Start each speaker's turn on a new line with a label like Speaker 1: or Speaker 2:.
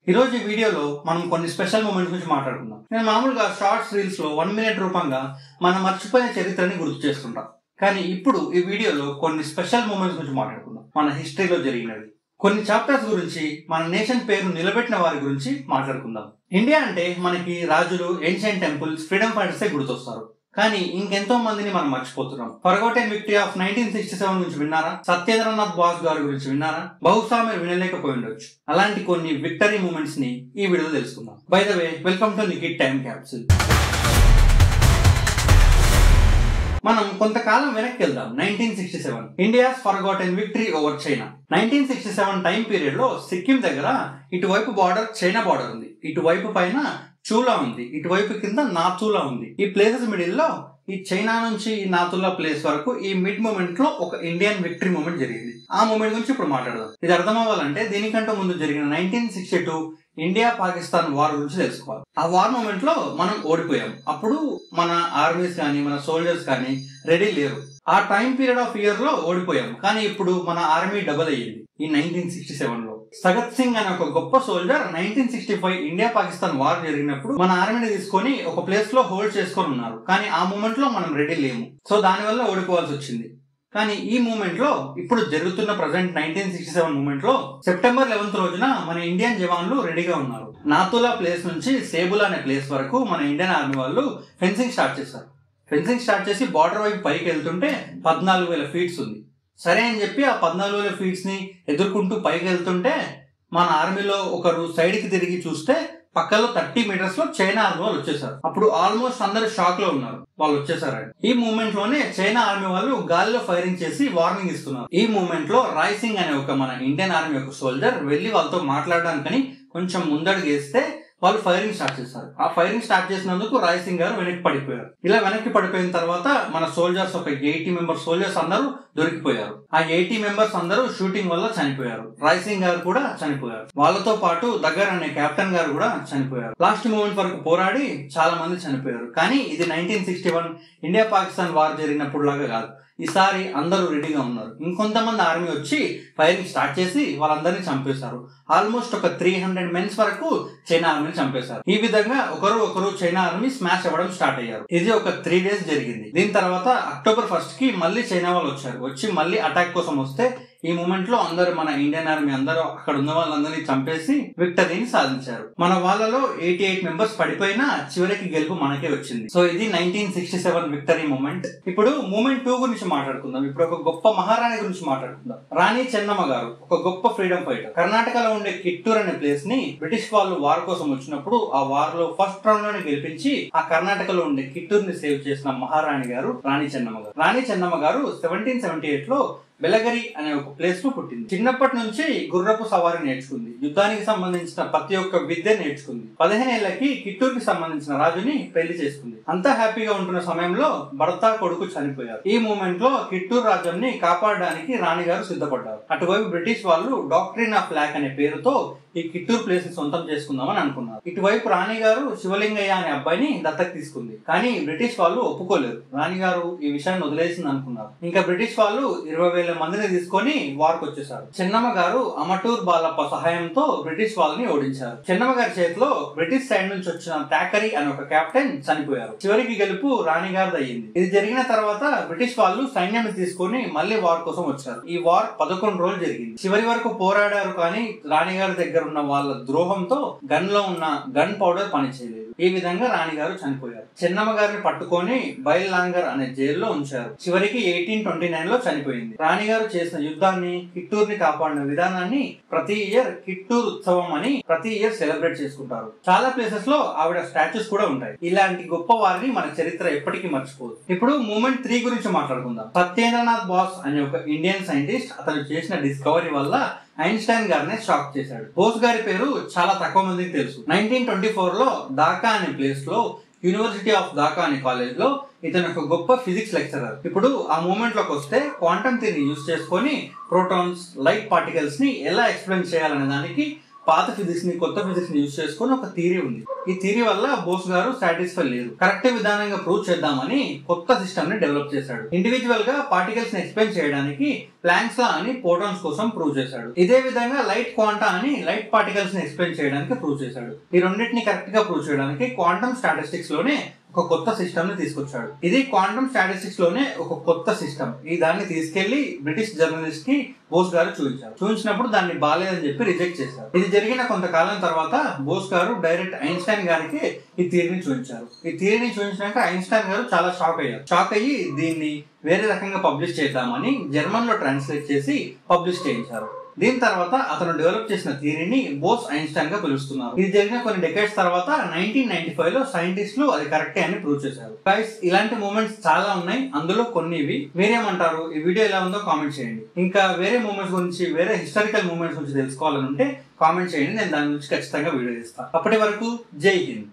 Speaker 1: ఈ రోజు ఈ వీడియోలో మనం కొన్ని స్పెషల్ మూమెంట్స్ గురించి మాట్లాడుకుందాం. నేను మామూలుగా షార్ట్స్ రీల్స్ లో 1 మినిట్ రూపంగా మనం మర్చిపోయిన చరిత్రని గుర్తు చేసుకుంటాం. కానీ ఇప్పుడు ఈ వీడియోలో కొన్ని స్పెషల్ మూమెంట్స్ గురించి మాట్లాడుకుందాం. మన హిస్టరీలో జరిగినవి కొన్ని చాప్టర్స్ గురించి, మన నేషన్ పేరు నిలబెట్టిన వారి గురించి మాట్లాడుకుందాం. ఇండియా అంటే మనకి రాజులు, ఏన్షియంట్ టెంపుల్స్, ఫ్రీడమ్ ఫైటర్సే గుర్తొస్తారు. కానీ ఇంకెంతో మందిని మనం మర్చిపోతున్నాం. ఫర్గోటెన్ విక్టరీ ఆఫ్ 1967 గురించి విన్నారా? సత్యేంద్రనాథ్ బాస్ గారి గురించి విన్నారా? బహుశా మీరు వినలేకపోయి ఉండొచ్చు. అలాంటి కొన్ని విక్టరీ మూమెంట్స్ ని ఈ వీడియోలో తెలుసుకుందాం. By the way, welcome to Nikit time capsule. మనం కొంతకాలం వెనక్కి వెళ్దాం. 1967 India's forgotten victory over China. 1967 time period లో సిక్కిం దగ్గర ఇటువైపు బార్డర్ చైనా బార్డర్ ఉంది, ఇటువైపు పైన చూలా ఉంది, ఇటువైపు కింద నాథులా ఉంది. ఈ ప్లేసెస్ మిడిల్ లో ఈ చైనా నుంచి ఈ నాథులా ప్లేస్ వరకు ఈ మిడ్ మూమెంట్ లో ఒక ఇండియన్ విక్టరీ మూమెంట్ జరిగింది. ఆ మూమెంట్ గురించి ఇప్పుడు మాట్లాడదాం. ఇది అర్థం అవ్వాలంటే దీనికంటే ముందు జరిగిన 1962 ఇండియా పాకిస్తాన్ వార్ గురించి తెలుసుకోవాలి. ఆ వార్ మూమెంట్ లో మనం ఓడిపోయాం. అప్పుడు మన ఆర్మీస్ కానీ మన సోల్జర్స్ కానీ రెడీ లేరు. ఆ టైం పీరియడ్ ఆఫ్ ఇయర్ లో ఓడిపోయాం. కానీ ఇప్పుడు మన ఆర్మీ డబుల్ అయ్యింది. ఈ 1967 లో సగత్ సింగ్ అనే ఒక గొప్ప సోల్జర్ 1965 ఇండియా పాకిస్తాన్ వార్ జరిగినప్పుడు మన ఆర్మీని తీసుకొని ఒక ప్లేస్ లో హోల్డ్ చేసుకొని ఉన్నారు. కానీ ఆ మూమెంట్ లో మనం రెడీ లేము. సో దానివల్ల ఓడిపోవాల్సి వచ్చింది. కానీ ఈ మూమెంట్ లో ఇప్పుడు జరుగుతున్న ప్రజెంట్ 1967 మూమెంట్ లో సెప్టెంబర్ 11 రోజున మన ఇండియన్ జవాన్లు రెడీగా ఉన్నారు. నాతులా ప్లేస్ నుంచి సేబుల్ అనే ప్లేస్ వరకు మన ఇండియన్ ఆర్మీ వాళ్ళు ఫెన్సింగ్ స్టార్ట్ చేశారు. ఫెన్సింగ్ స్టార్ట్ చేసి బార్డర్ వైపు పైకి వెళ్తుంటే 14,000 ఫీట్స్ ఉంది. సరే అని చెప్పి ఆ 14,000 ఫీట్స్ ని ఎదుర్కొంటూ పైకి వెళ్తుంటే మన ఆర్మీలో ఒకరు సైడ్ కి తిరిగి చూస్తే పక్కలో 30 మీటర్స్ లో చైనా ఆర్మీ వాళ్ళు వచ్చేసారు. అప్పుడు ఆల్మోస్ట్ అందరు షాక్ లో ఉన్నారు, వాళ్ళు వచ్చేసారండి. ఈ మూమెంట్ లోనే చైనా ఆర్మీ వాళ్ళు గాలిలో ఫైరింగ్ చేసి వార్నింగ్ ఇస్తున్నారు. ఈ మూమెంట్ లో రాయ్ సింగ్ అనే ఒక మన ఇండియన్ ఆర్మీ ఒక సోల్జర్ వెళ్లి వాళ్ళతో మాట్లాడడానికని కొంచెం ముందడుగు వేస్తే వాళ్ళు ఫైరింగ్ స్టార్ట్ చేస్తారు. ఆ ఫైరింగ్ స్టార్ట్ చేసినందుకు రాయ్ సింగ్ గారు వెనక్కి పడిపోయారు. ఇలా వెనక్కి పడిపోయిన తర్వాత మన సోల్జర్స్ ఒక 80 మెంబర్స్ సోల్జర్స్ అందరూ దొరికిపోయారు. ఆ 80 మెంబర్స్ అందరూ షూటింగ్ వల్ల చనిపోయారు. రాయ్ సింగ్ గారు కూడా చనిపోయారు. వాళ్ళతో పాటు దగ్గర అనే కెప్టెన్ గారు కూడా చనిపోయారు. లాస్ట్ మూమెంట్ వరకు పోరాడి చాలా మంది చనిపోయారు. కానీ ఇది 1961 ఇండియా పాకిస్తాన్ వార్ జరిగినప్పుడు లాగా కాదు. ఈసారి అందరూ రెడీగా ఉన్నారు. ఇంకొంతమంది ఆర్మీ వచ్చి ఫైరింగ్ స్టార్ట్ చేసి వాళ్ళందరినీ చంపేశారు. ఆల్మోస్ట్ ఒక 300 మెన్స్ వరకు చైనా ఆర్మీని చంపేశారు. ఈ విధంగా ఒకరు చైనా ఆర్మీ స్మాష్ అవ్వడం స్టార్ట్ అయ్యారు. ఇది ఒక 3 days జరిగింది. దీని తర్వాత అక్టోబర్ 1 కి మళ్ళీ చైనా వాళ్ళు వచ్చారు. వచ్చి మళ్ళీ అటాక్ కోసం వస్తే ఈ మూమెంట్ లో అందరూ మన ఇండియన్ ఆర్మీ అందరూ అక్కడ ఉన్న వాళ్ళందరినీ చంపేసి విక్టరీని సాధించారు. మన వాళ్ళలో 88 మెంబర్స్ పడిపోయినా చివరికి గెలుపు మనకే వచ్చింది. సో ఇది 1967 విక్టరీ మూమెంట్. ఇప్పుడు మూమెంట్ 2 గురించి మాట్లాడుకుందాం. ఇప్పుడు ఒక గొప్ప మహారాణి గురించి మాట్లాడుకుందాం. రాణి చెన్నమ్మ గారు ఒక గొప్ప ఫ్రీడమ్ ఫైటర్. కర్ణాటకలో ఉండే కిట్టూర్ అనే ప్లేస్ ని బ్రిటిష్ వాళ్ళు వార్ కోసం వచ్చినప్పుడు ఆ వార్ లో ఫస్ట్ రౌండ్ లోనే గెలిపించి ఆ కర్ణాటకలో ఉండే కిట్టూర్ ని సేవ్ చేసిన మహారాణి గారు రాణి చెన్నమ్మ గారు. రాణి చెన్నమ్మ గారు 1778 లో బెలగరి అనే ఒక ప్లేస్ లో పుట్టింది. చిన్నప్పటి నుంచి గుర్రపు సవారి నేర్చుకుంది. యుద్ధానికి సంబంధించిన ప్రతి ఒక్క విద్య నేర్చుకుంది. 15 ఏళ్లకి కిట్టూరుకి సంబంధించిన రాజుని పెళ్లి చేసుకుంది. అంతా హ్యాపీగా ఉంటున్న సమయంలో భర్త కొడుకు చనిపోయారు. ఈ మూమెంట్ లో కిట్టూరు రాజ్యాన్ని కాపాడడానికి రాణి గారు సిద్ధపడ్డారు. అటువైపు బ్రిటిష్ వాళ్ళు డాక్ట్రిన్ ఆఫ్ లాక్ అనే పేరుతో ఈ కిట్టూరు ప్లేస్ ని సొంతం చేసుకుందామని అనుకున్నారు. ఇటువైపు రాణి గారు శివలింగయ్య అనే అబ్బాయిని దత్తకు తీసుకుంది. కానీ బ్రిటిష్ వాళ్ళు ఒప్పుకోలేదు. రాణి గారు ఈ విషయాన్ని వదిలేసింది అనుకున్నారు. ఇంకా బ్రిటిష్ వాళ్ళు 20,000 మందిని తీసుకొని వార్కు వచ్చేసారు. చెన్నమ్మ గారు అమటూర్ బాలప్ప సహాయంతో బ్రిటిష్ వాళ్ళని ఓడించారు. చెన్నమ్మ గారి చేతిలో బ్రిటిష్ సైడ్ నుంచి వచ్చిన థాకరీ అనే ఒక కెప్టెన్ చనిపోయారు. చివరికి గెలుపు రాణి గారిది అయ్యింది. ఇది జరిగిన తర్వాత బ్రిటిష్ వాళ్ళు సైన్యాన్ని తీసుకొని మళ్ళీ వార్ కోసం వచ్చారు. ఈ వార్ 11 రోజులు జరిగింది. చివరి వరకు పోరాడారు. కానీ రాణి గారి దగ్గర ఉన్న వాళ్ళ ద్రోహంతో గన్ లో ఉన్న గన్ పౌడర్ పనిచేయలేదు. ఈ విధంగా రాణి గారు చనిపోయారు. చెన్నమ్మ గారిని పట్టుకొని బైల్ లాంగర్ అనే జైల్లో ఉంచారు. చివరికి 1829 లో చనిపోయింది. రాణి గారు చేసిన యుద్ధాన్ని, కిట్టూరుని కాపాడిన విధానాన్ని ప్రతి ఇయర్ కిట్టూరు ఉత్సవం అని ప్రతి ఇయర్ సెలబ్రేట్ చేసుకుంటారు. చాలా ప్లేసెస్ లో ఆవిడ స్టాచ్యూస్ కూడా ఉంటాయి. ఇలాంటి గొప్ప వారిని మన చరిత్ర ఎప్పటికీ మర్చిపోదు. ఇప్పుడు మూమెంట్ 3 గురించి మాట్లాడుకుందాం. సత్యేంద్రనాథ్ బాస్ అనే ఒక ఇండియన్ సైంటిస్ట్ అతను చేసిన డిస్కవరీ వల్ల ఐన్స్టైన్ గారిని షాక్ చేశాడు. బోస్ గారి పేరు చాలా తక్కువ మందికి తెలుసు. 1924 లో ఢాకా అనే ప్లేస్ లో యూనివర్సిటీ ఆఫ్ ఢాకా అనే కాలేజ్ లో ఇతను ఒక గొప్ప ఫిజిక్స్ లెక్చరర్. ఇప్పుడు ఆ మూమెంట్ లోకి వస్తే క్వాంటమ్ థియరీ యూజ్ చేసుకొని ప్రోటాన్స్, లైట్ పార్టికల్స్ ని ఎలా ఎక్స్ప్లెయిన్ చేయాలనే దానికి పాత ఫిజిక్స్ ని కొత్త ఫిజిక్స్ ని యూజ్ చేసుకుని ఒక థియరీ ఉంది. ఈ థియరీ వల్ల బోస్ గారు సాటిస్ఫై లేదు. కరెక్ట్ విధానంగా ప్రూవ్ చేద్దామని కొత్త సిస్టమ్ ని డెవలప్ చేశాడు. ఇండివిజువల్ గా పార్టికల్స్ ని ఎక్స్ప్లెయిన్ చేయడానికి ప్లాంక్స్ లా అని ఫోటాన్స్ కోసం ప్రూవ్ చేశాడు. ఇదే విధంగా లైట్ క్వాంటా అని లైట్ పార్టికల్స్ ని ఎక్స్ప్లెయిన్ చేయడానికి ప్రూవ్ చేశాడు. ఈ రెండింటిని కరెక్ట్ గా ప్రూవ్ చేయడానికి క్వాంటమ్ స్టాటిస్టిక్స్ లోనే ఒక కొత్త సిస్టమ్ ని తీసుకొచ్చాడు. ఇది క్వాంటమ్ స్టాటిస్టిక్స్ లోనే ఒక కొత్త సిస్టమ్. ఈ దాన్ని తీసుకెళ్లి బ్రిటిష్ జర్నలిస్ట్ కి బోస్ గారు చూపించినప్పుడు దాన్ని బాలేదని చెప్పి రిజెక్ట్ చేశారు. ఇది జరిగిన కొంతకాలం తర్వాత బోస్ గారు డైరెక్ట్ ఐన్స్టైన్ గారికి ఈ థియరీని చూపించారు. ఈ థియరీని చూపించాక ఐన్స్టైన్ గారు చాలా షాక్ అయ్యి దీన్ని వేరే రకంగా పబ్లిష్ చేద్దామని జర్మన్ లో ట్రాన్స్లేట్ చేసి పబ్లిష్ చేయించారు. దీని తర్వాత అతను డెవలప్ చేసిన థియరీని బోస్ ఐన్స్టైన్ గా పిలుస్తున్నారు. ఇది జరిగిన కొన్ని డెకేడ్స్ తర్వాత 1995 లో సైంటిస్టులు అది కరెక్టే అని ప్రూవ్ చేశారు. గైస్, ఇలాంటి మూమెంట్స్ చాలా ఉన్నాయి. అందులో కొన్ని మీరేమంటారు? ఈ వీడియో ఎలా ఉందో కామెంట్ చేయండి. ఇంకా వేరే మూమెంట్స్ గురించి, వేరే హిస్టారికల్ మూమెంట్స్ గురించి తెలుసుకోవాలనుంటే కామెంట్ చేయండి. నేను దాని గురించి ఖచ్చితంగా వీడియో చేస్తాను. అప్పటి వరకు జై హింద్.